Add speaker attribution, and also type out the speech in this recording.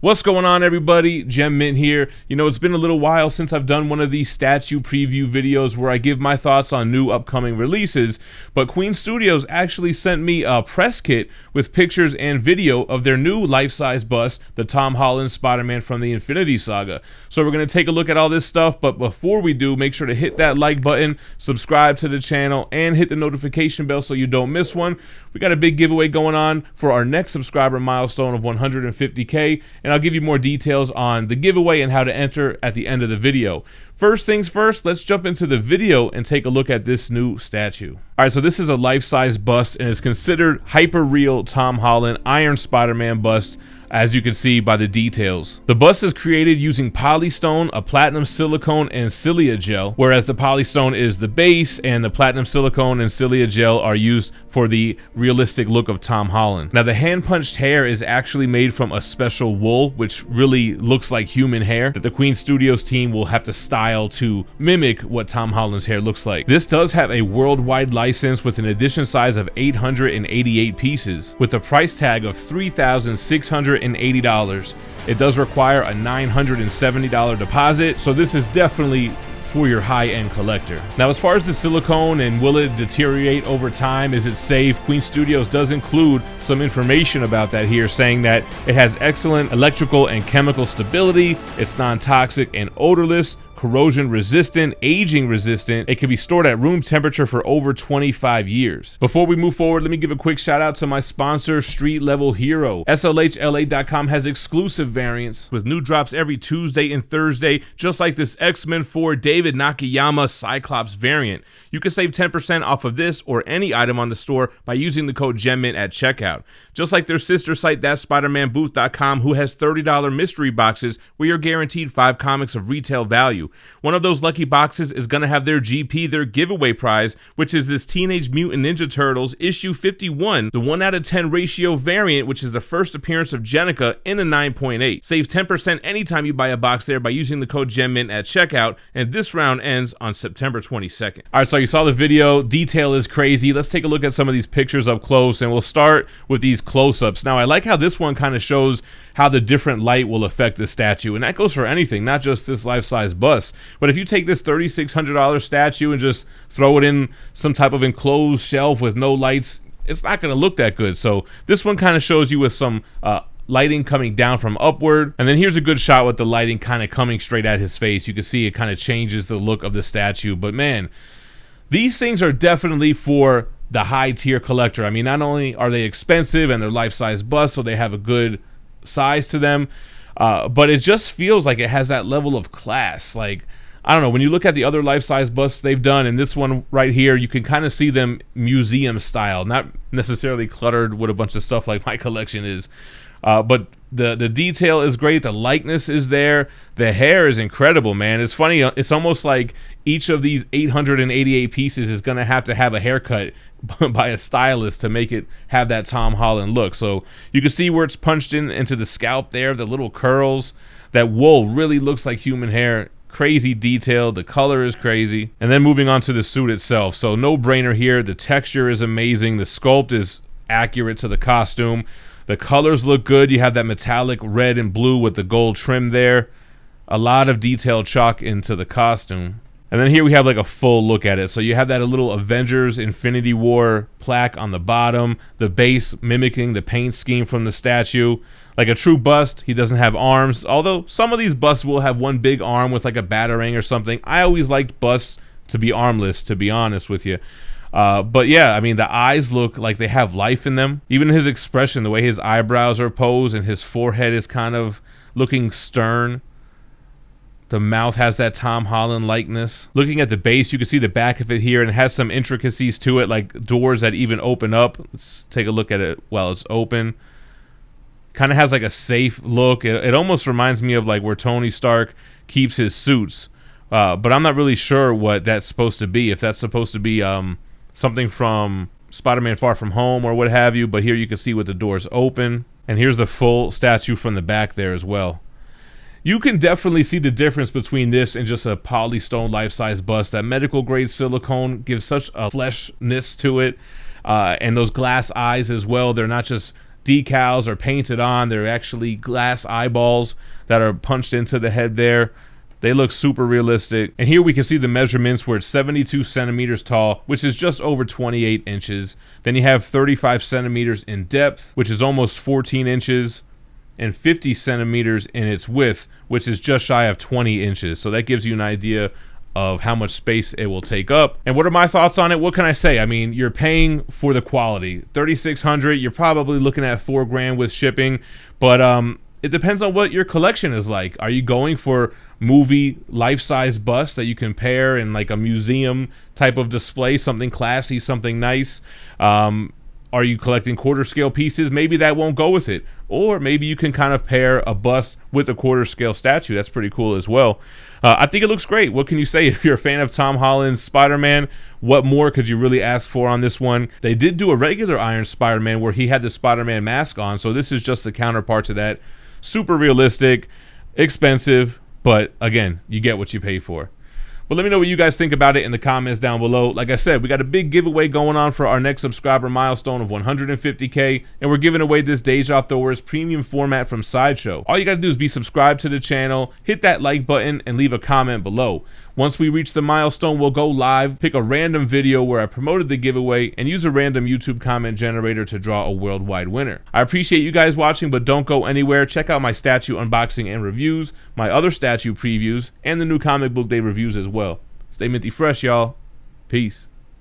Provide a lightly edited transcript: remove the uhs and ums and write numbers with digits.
Speaker 1: What's going on, everybody? GemMint here. You know, it's been a little while since I've done one of these statue preview videos where I give my thoughts on new upcoming releases, but Queen Studios actually sent me a press kit with pictures and video of their new life-size bust, the Tom Holland Spider-Man from the Infinity Saga. So we're going to take a look at all this stuff, but before we do, make sure to hit that like button, subscribe to the channel, and hit the notification bell so you don't miss one. We got a big giveaway going on for our next subscriber milestone of 150K, and I'll give you more details on the giveaway and how to enter at the end of the video. First things first, let's jump into the video and take a look at this new statue. Alright, so this is a life-size bust and is considered hyper-real Tom Holland Iron Spider-Man bust, as you can see by the details. The bust is created using polystone, a platinum silicone, and cilia gel, whereas the polystone is the base and the platinum silicone and cilia gel are used for the realistic look of Tom Holland. Now, the hand-punched hair is actually made from a special wool, which really looks like human hair, that the Queen Studios team will have to style to mimic what Tom Holland's hair looks like. This does have a worldwide license with an edition size of 888 pieces, with a price tag of $3,680. It does require a $970 deposit, so this is definitely for your high-end collector. Now, as far as the silicone and will it deteriorate over time, is it safe, Queen Studios does include some information about that here, saying that it has excellent electrical and chemical stability, it's non-toxic and odorless, corrosion resistant, aging resistant. It can be stored at room temperature for over 25 years. Before we move forward, let me give a quick shout out to my sponsor, Street Level Hero. SLHLA.com has exclusive variants with new drops every Tuesday and Thursday, just like this X-Men 4 David Nakayama Cyclops variant. You can save 10% off of this or any item on the store by using the code GemMint at checkout. Just like their sister site, THATSPIDERMANBOOTH.com, who has $30 mystery boxes where you're guaranteed 5 comics of retail value. One of those lucky boxes is going to have their GP, their giveaway prize, which is this Teenage Mutant Ninja Turtles issue 51, the 1/10 ratio variant, which is the first appearance of Jennica in a 9.8. Save 10% anytime you buy a box there by using the code GemMint at checkout, and this round ends on September 22nd. Alright, so you saw the video, detail is crazy. Let's take a look at some of these pictures up close, and we'll start with these close-ups. Now, I like how this one kind of shows how the different light will affect the statue, and that goes for anything, not just this life-size bust. But if you take this $3,600 statue and just throw it in some type of enclosed shelf with no lights, it's not going to look that good. So this one kind of shows you with some lighting coming down from upward, and then here's a good shot with the lighting kind of coming straight at his face. You can see it kind of changes the look of the statue. But man, these things are definitely for the high tier collector. I mean, not only are they expensive and they're life-size busts, so they have a good size to them, but it just feels like it has that level of class. Like, I don't know, when you look at the other life-size busts they've done, and this one right here, you can kind of see them museum style, not necessarily cluttered with a bunch of stuff like my collection is. But the detail is great, the likeness is there, the hair is incredible, man. It's funny, it's almost like each of these 888 pieces is going to have a haircut by a stylist to make it have that Tom Holland look. So you can see where it's punched into the scalp there, the little curls. That wool really looks like human hair. Crazy detail, the color is crazy. And then moving on to the suit itself, so no brainer here. The texture is amazing, the sculpt is accurate to the costume, the colors look good. You have that metallic red and blue with the gold trim there, a lot of detail chalk into the costume. And then here we have like a full look at it. So you have that little Avengers Infinity War plaque on the bottom, the base mimicking the paint scheme from the statue. Like a true bust, he doesn't have arms, although some of these busts will have one big arm with like a batarang or something. I always liked busts to be armless, to be honest with you. But yeah, I mean, the eyes look like they have life in them. Even his expression, the way his eyebrows are posed and his forehead is kind of looking stern. The mouth has that Tom Holland likeness. Looking at the base, you can see the back of it here, and it has some intricacies to it, like doors that even open up. Let's take a look at it while it's open. Kind of has like a safe look. It almost reminds me of like where Tony Stark keeps his suits. But I'm not really sure what that's supposed to be. If that's supposed to be something from Spider-Man Far From Home or what have you. But here you can see with the doors open. And here's the full statue from the back there as well. You can definitely see the difference between this and just a polystone life-size bust. That medical grade silicone gives such a fleshness to it. And those glass eyes as well. They're not just decals are painted on. They're actually glass eyeballs that are punched into the head there. They look super realistic. And here we can see the measurements where it's 72 centimeters tall, which is just over 28 inches. Then you have 35 centimeters in depth, which is almost 14 inches, and 50 centimeters in its width, which is just shy of 20 inches. So that gives you an idea of how much space it will take up. And what are my thoughts on it? What can I say? I mean, you're paying for the quality. $3,600, you're probably looking at $4,000 with shipping, but it depends on what your collection is like. Are you going for movie life-size busts that you can pair in like a museum type of display, something classy, something nice? Are you collecting quarter scale pieces? Maybe that won't go with it. Or maybe you can kind of pair a bust with a quarter scale statue. That's pretty cool as well. I think it looks great. What can you say? If you're a fan of Tom Holland's Spider-Man, what more could you really ask for on this one? They did do a regular Iron Spider-Man where he had the Spider-Man mask on, so this is just the counterpart to that. Super realistic, expensive, but again, you get what you pay for. But let me know what you guys think about it in the comments down below. Like I said, we got a big giveaway going on for our next subscriber milestone of 150K, and we're giving away this Deja Thor's premium format from Sideshow. All you got to do is be subscribed to the channel, hit that like button, and leave a comment below. Once we reach the milestone, we'll go live, pick a random video where I promoted the giveaway, and use a random YouTube comment generator to draw a worldwide winner. I appreciate you guys watching, but don't go anywhere. Check out my statue unboxing and reviews, my other statue previews, and the new comic book day reviews as well. Stay minty fresh, y'all. Peace.